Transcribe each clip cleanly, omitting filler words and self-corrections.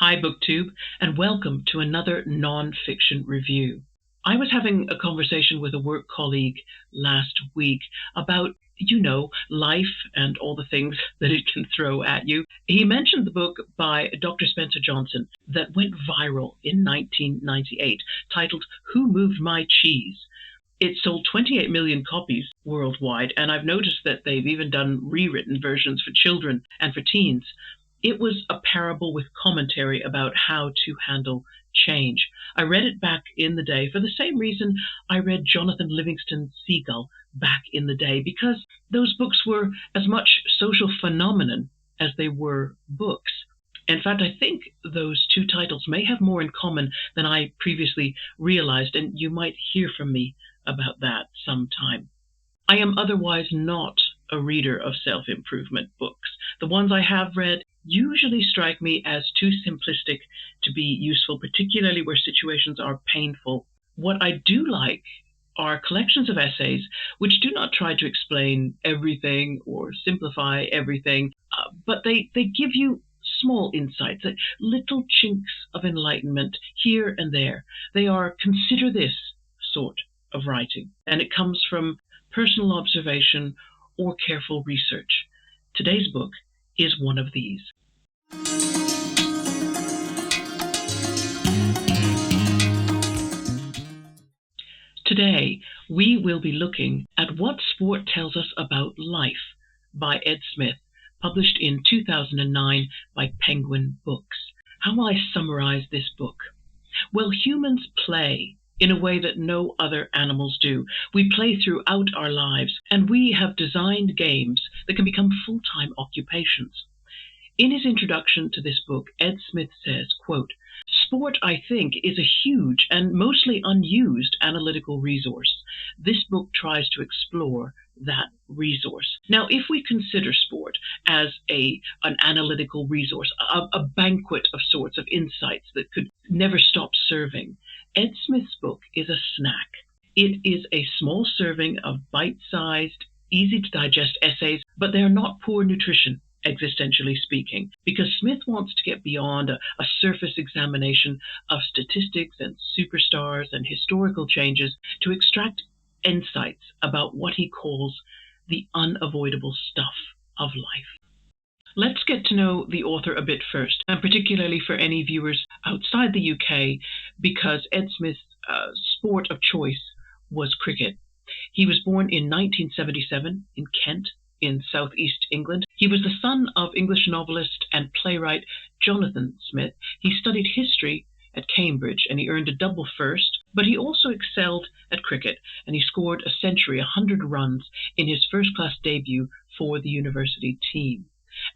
Hi, BookTube, and welcome to another non-fiction review. I was having a conversation with a work colleague last week about, life and all the things that it can throw at you. He mentioned the book by Dr. Spencer Johnson that went viral in 1998, titled Who Moved My Cheese? It sold 28 million copies worldwide, and I've noticed that they've even done rewritten versions for children and for teens. It was a parable with commentary about how to handle change. I read it back in the day for the same reason I read Jonathan Livingston's Seagull back in the day, because those books were as much social phenomenon as they were books. In fact, I think those two titles may have more in common than I previously realized, and you might hear from me about that sometime. I am otherwise not a reader of self-improvement books. The ones I have read usually strike me as too simplistic to be useful, particularly where situations are painful. What I do like are collections of essays which do not try to explain everything or simplify everything, but they give you small insights, little chinks of enlightenment here and there. They are consider this sort of writing, and it comes from personal observation or careful research. Today's book is one of these. Today, we will be looking at What Sport Tells Us About Life by Ed Smith, published in 2009 by Penguin Books. How will I summarize this book? Well, humans play in a way that no other animals do. We play throughout our lives, and we have designed games that can become full-time occupations. In his introduction to this book, Ed Smith says, quote, "Sport, I think, is a huge and mostly unused analytical resource. This book tries to explore that resource." Now, if we consider sport as an analytical resource, a banquet of sorts of insights that could never stop serving, Ed Smith's book is a snack. It is a small serving of bite-sized, easy-to-digest essays, but they are not poor nutrition, existentially speaking, because Smith wants to get beyond a surface examination of statistics and superstars and historical changes to extract insights about what he calls the unavoidable stuff of life. Let's get to know the author a bit first, and particularly for any viewers outside the UK, because Ed Smith's sport of choice was cricket. He was born in 1977 in Kent, in southeast England. He was the son of English novelist and playwright Jonathan Smith. He studied history at Cambridge, and he earned a double first, but he also excelled at cricket, and he scored a century, 100 runs, in his first-class debut for the university team.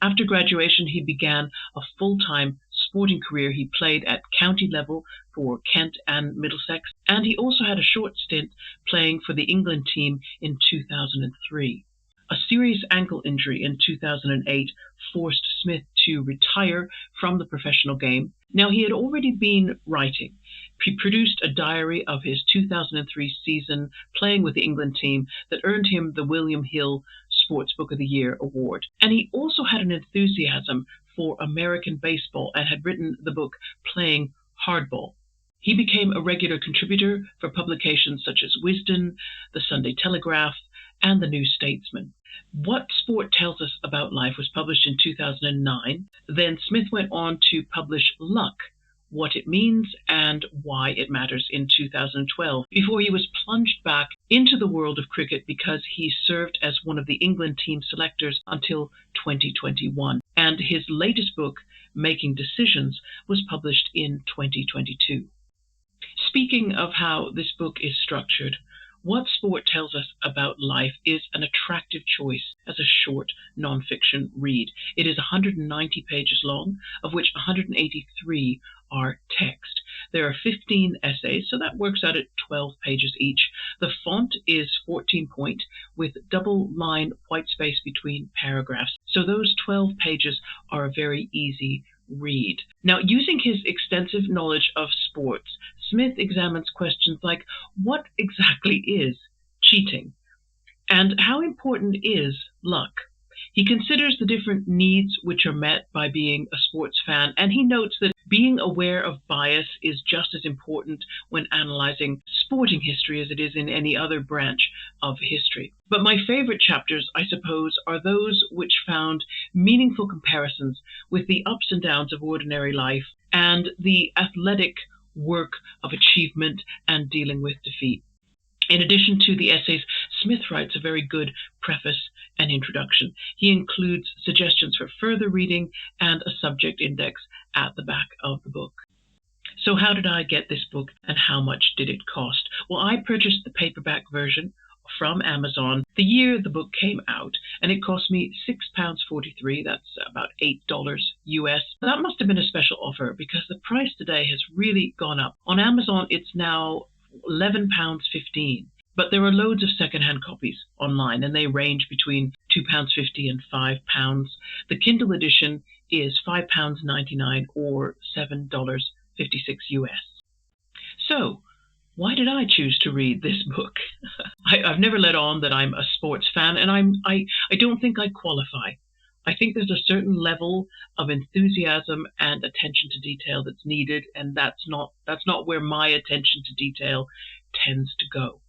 After graduation, he began a full-time sporting career. He played at county level for Kent and Middlesex, and he also had a short stint playing for the England team in 2003. A serious ankle injury in 2008 forced Smith to retire from the professional game. Now, he had already been writing. He produced a diary of his 2003 season playing with the England team that earned him the William Hill Sports Book of the Year award. And he also had an enthusiasm for American baseball and had written the book Playing Hardball. He became a regular contributor for publications such as Wisden, the Sunday Telegraph, and the New Statesman. What Sport Tells Us About Life was published in 2009. Then Smith went on to publish Luck, What It Means and Why It Matters in 2012, before he was plunged back into the world of cricket because he served as one of the England team selectors until 2021. And his latest book, Making Decisions, was published in 2022. Speaking of how this book is structured, What Sport Tells Us About Life is an attractive choice as a short nonfiction read. It is 190 pages long, of which 183 are text. There are 15 essays, so that works out at 12 pages each. The font is 14 point with double line white space between paragraphs. So those 12 pages are a very easy read. Now, using his extensive knowledge of sports, Smith examines questions like, what exactly is cheating? And how important is luck? He considers the different needs which are met by being a sports fan, and he notes that being aware of bias is just as important when analyzing sporting history as it is in any other branch of history. But my favorite chapters, I suppose, are those which found meaningful comparisons with the ups and downs of ordinary life and the athletic work of achievement and dealing with defeat. In addition to the essays, Smith writes a very good preface and introduction. He includes suggestions for further reading and a subject index at the back of the book. So how did I get this book and how much did it cost? Well, I purchased the paperback version from Amazon the year the book came out, and it cost me £6.43. That's about $8 US. That must have been a special offer because the price today has really gone up. On Amazon, it's now £11.15. But there are loads of secondhand copies online, and they range between £2.50 and £5. The Kindle edition is £5.99 or $7.56 US. So, why did I choose to read this book? I've never let on that I'm a sports fan, and I don't think I qualify. I think there's a certain level of enthusiasm and attention to detail that's needed, and that's not where my attention to detail tends to go.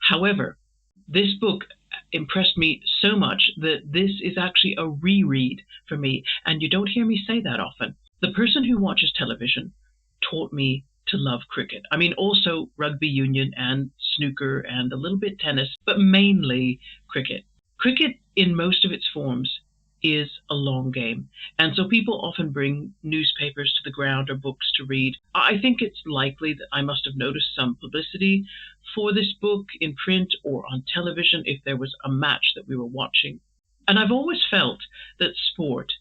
However, this book impressed me so much that this is actually a reread for me, and you don't hear me say that often. The person who watches television taught me to love cricket. I mean, also rugby union and snooker and a little bit tennis, but mainly cricket. Cricket, in most of its forms, is a long game, and so people often bring newspapers to the ground or books to read. I think it's likely that I must have noticed some publicity for this book in print or on television if there was a match that we were watching. And I've always felt that sport,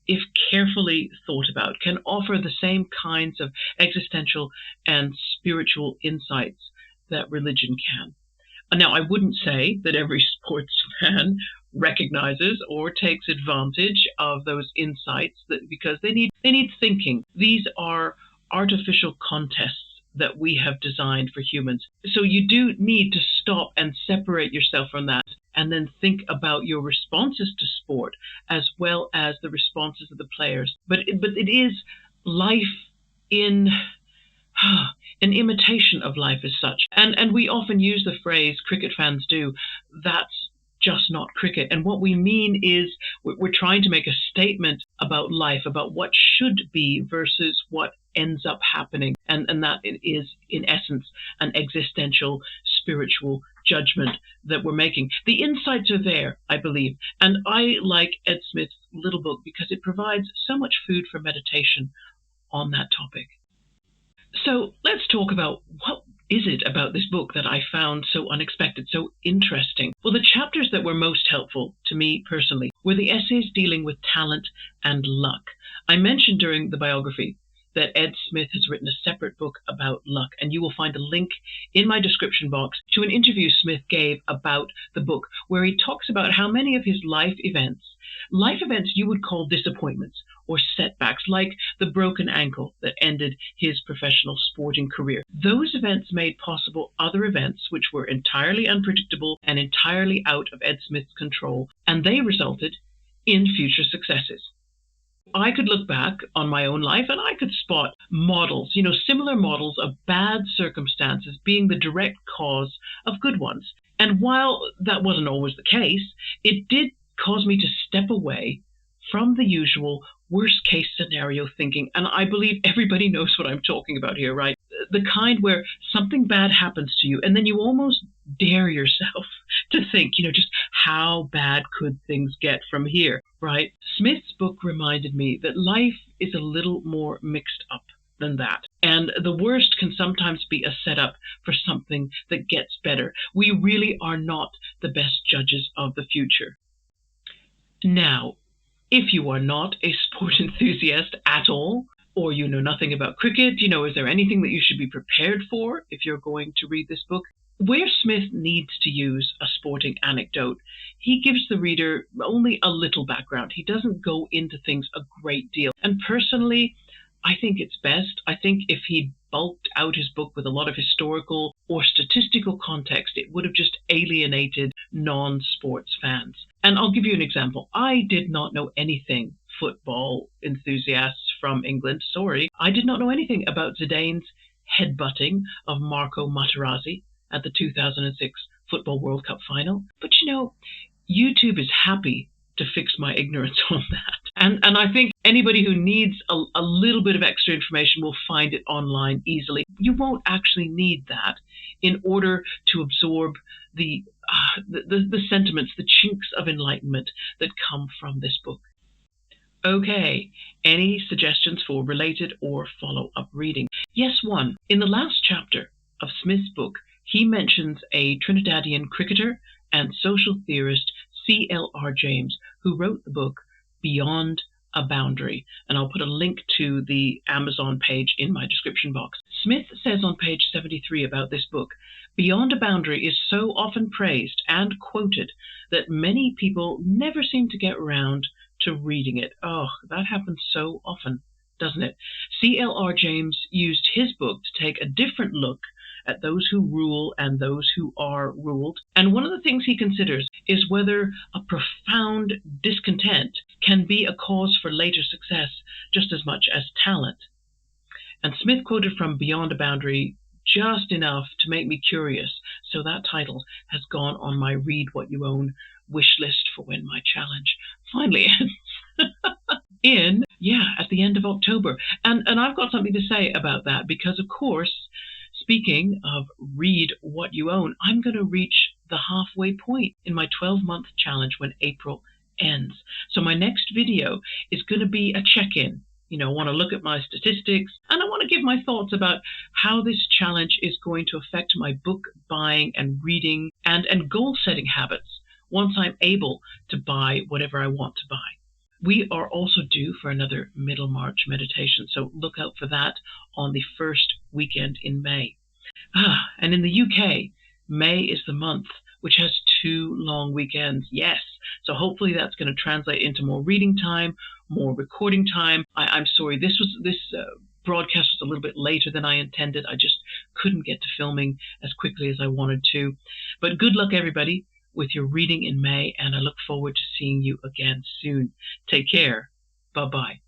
if carefully thought about, can offer the same kinds of existential and spiritual insights that religion can. Now, I wouldn't say that every sports fan recognizes or takes advantage of those insights because they need thinking. These are artificial contests that we have designed for humans. So you do need to stop and separate yourself from that and then think about your responses to sport as well as the responses of the players. But it is life in an imitation of life as such. And we often use the phrase, cricket fans do, that's just not cricket. And what we mean is we're trying to make a statement about life, about what should be versus what ends up happening. And that is, in essence, an existential, spiritual judgment that we're making. The insights are there, I believe. And I like Ed Smith's little book because it provides so much food for meditation on that topic. So let's talk about what is it about this book that I found so unexpected, so interesting. Well, the chapters that were most helpful to me personally were the essays dealing with talent and luck. I mentioned during the biography that Ed Smith has written a separate book about luck, and you will find a link in my description box to an interview Smith gave about the book, where he talks about how many of his life events you would call disappointments or setbacks, like the broken ankle that ended his professional sporting career. Those events made possible other events which were entirely unpredictable and entirely out of Ed Smith's control, and they resulted in future successes. I could look back on my own life and I could spot models, similar models of bad circumstances being the direct cause of good ones. And while that wasn't always the case, it did cause me to step away from the usual worst case scenario thinking. And I believe everybody knows what I'm talking about here, right? The kind where something bad happens to you and then you almost dare yourself to think, just how bad could things get from here, right? Smith's book reminded me that life is a little more mixed up than that. And the worst can sometimes be a setup for something that gets better. We really are not the best judges of the future. Now, if you are not a sport enthusiast at all, or you know nothing about cricket, is there anything that you should be prepared for if you're going to read this book? Where Smith needs to use a sporting anecdote, he gives the reader only a little background. He doesn't go into things a great deal. And personally, I think it's best. I think if he'd bulked out his book with a lot of historical or statistical context, it would have just alienated non-sports fans. And I'll give you an example. I did not know anything, football enthusiasts from England, sorry. I did not know anything about Zidane's headbutting of Marco Materazzi at the 2006 Football World Cup final. But YouTube is happy to fix my ignorance on that. And I think anybody who needs a little bit of extra information will find it online easily. You won't actually need that in order to absorb the sentiments, the chinks of enlightenment that come from this book. Okay, any suggestions for related or follow-up reading? Yes, one. In the last chapter of Smith's book, he mentions a Trinidadian cricketer and social theorist, C.L.R. James, who wrote the book Beyond a Boundary. And I'll put a link to the Amazon page in my description box. Smith says on page 73 about this book, Beyond a Boundary is so often praised and quoted that many people never seem to get around to reading it. Oh, that happens so often, doesn't it? C.L.R. James used his book to take a different look at those who rule and those who are ruled. And one of the things he considers is whether a profound discontent can be a cause for later success just as much as talent. And Smith quoted from Beyond a Boundary just enough to make me curious, so that title has gone on my Read What You Own wish list for when my challenge finally ends. At the end of October. And I've got something to say about that because, of course, speaking of Read What You Own, I'm going to reach the halfway point in my 12-month challenge when April ends. So my next video is going to be a check-in. I want to look at my statistics and I want to give my thoughts about how this challenge is going to affect my book buying and reading and goal-setting habits once I'm able to buy whatever I want to buy. We are also due for another Middlemarch meditation, so look out for that on the first weekend in May. And in the UK, May is the month which has 2 long weekends. Yes, so hopefully that's going to translate into more reading time, more recording time. I'm sorry, this broadcast was a little bit later than I intended. I just couldn't get to filming as quickly as I wanted to. But good luck, everybody, with your reading in May, and I look forward to seeing you again soon. Take care. Bye-bye.